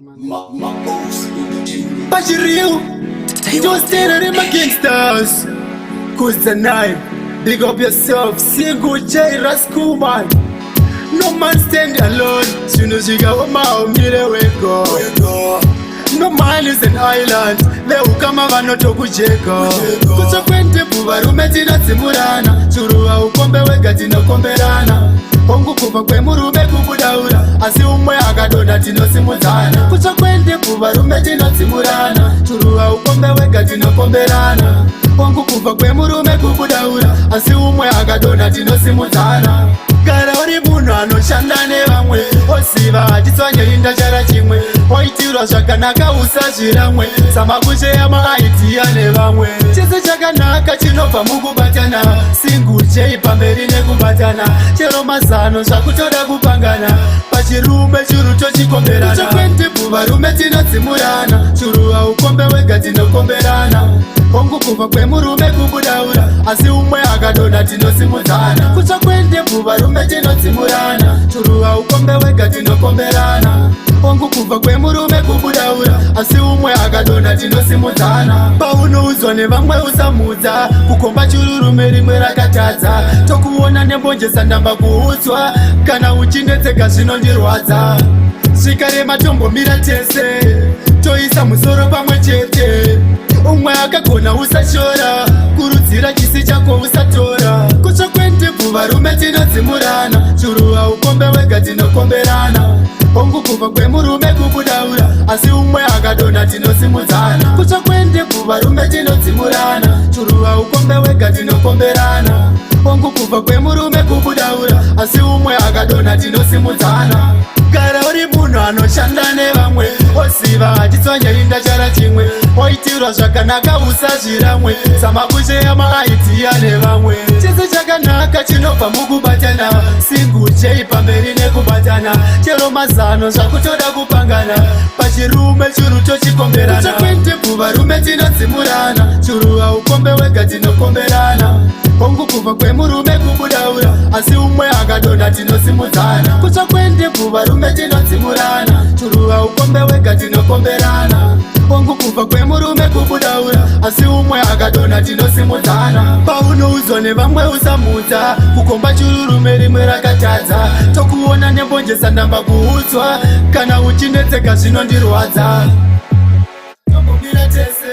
Maboss in But you real, just standing in my gangsters. Kutsva knife, big up yourself, single J Rascal man. No man stand alone, soon as you go out, we go. No man is an island, leo kama vanoto kujeka. Kutsva Kwendebvu varume tinotsimurana, churuwa ukombe wega tinokomberana. Hongu kuva kwemurume kubudaura, asi umwe akadonda tinosimudzana. Kutsva Kwendebvu varume tinotsimurana, churuwa ukombe wega tinokomberana. Hongu kuva kwemurume kubudaura, asi umwe akadonda tinosimudzana. Gara uri munhu anoshanda nevamwe, oziva hatitsvanyainda chara chimwe. Waitirwa zvakanaka usazviramwe, samakushe yamaaidiya nevamwe. Chese chakanaka chinobva mukubatana, single J pamberi nekubatana. Chero mazano zvakutoda kupangana, pachirume churu tochikomberana. Kutsva Kwendebvu varume tinodzimurana, churuwa ukombe wega tinokomberana. Hongu kuva kwemurume kubudaura, asi umwe akadonda tinosimudzana. Kutsva Kwendebvu varume tinodzimurana, churuwa ukombe wega tinokomberana. Hongu kuva kwemurume kubudaura, asi umwe akadonda tinosimudzana. Paunoudzwa nevamwe usamudza, kukomba chururume rimwe rakatadza. Tokuona nembonjesa ndamba kuudzwa, kana uchindetseka zvinondirwadza. Zvikarema tombomira tese, toisa musoro pamwe chete. Umwe akagona usashora, kurudzira chisi chako usatora. Kutsva Kwendebvu varume tinodzimurana, churuwa ukombe wega tinokomberana. Hongu kuva kwemurume kubudaura, asi umwe akadonda tinosimudzana. Kutsva Kwendebvu varume tinodzimurana, churuwa ukombe wega tinokomberana. Hongu kuva kwemurume kubudaura, asi umwe akadonda tinosimudzana. Gara uri munhu anoshanda nevamwe, oziva hatitsvanyainda chara chimwe. Waitirwa zvakanaka usazviramwe, samakushe yamaaidiya nevamwe. Chese chakanaka chinobva mukubatana, single J pamberi nekubatana. Chero mazano zvakutoda kupangana, pachirume churu tochikomberana. Kutsva Kwendebvu varume tinodzimurana, churuwa ukombe wega tinokomberana. Hongu kuva kwemurume kubudaura, asi umwe akadonda tinosimudzana. Kutsva Kwendebvu varume tinodzimurana, churuwa ukombe wega tinokomberana. Hongu kuva kwemurume kubudaura, asi umwe akadonda tinosimudzana. Paunoudzwa nevamwe usamudza, kukomba chururume rimwe rakatadza. Tokuona nembonjesa ndamba kuudzwa, kana uchindetseka zvinondirwadza. Tombomira tese.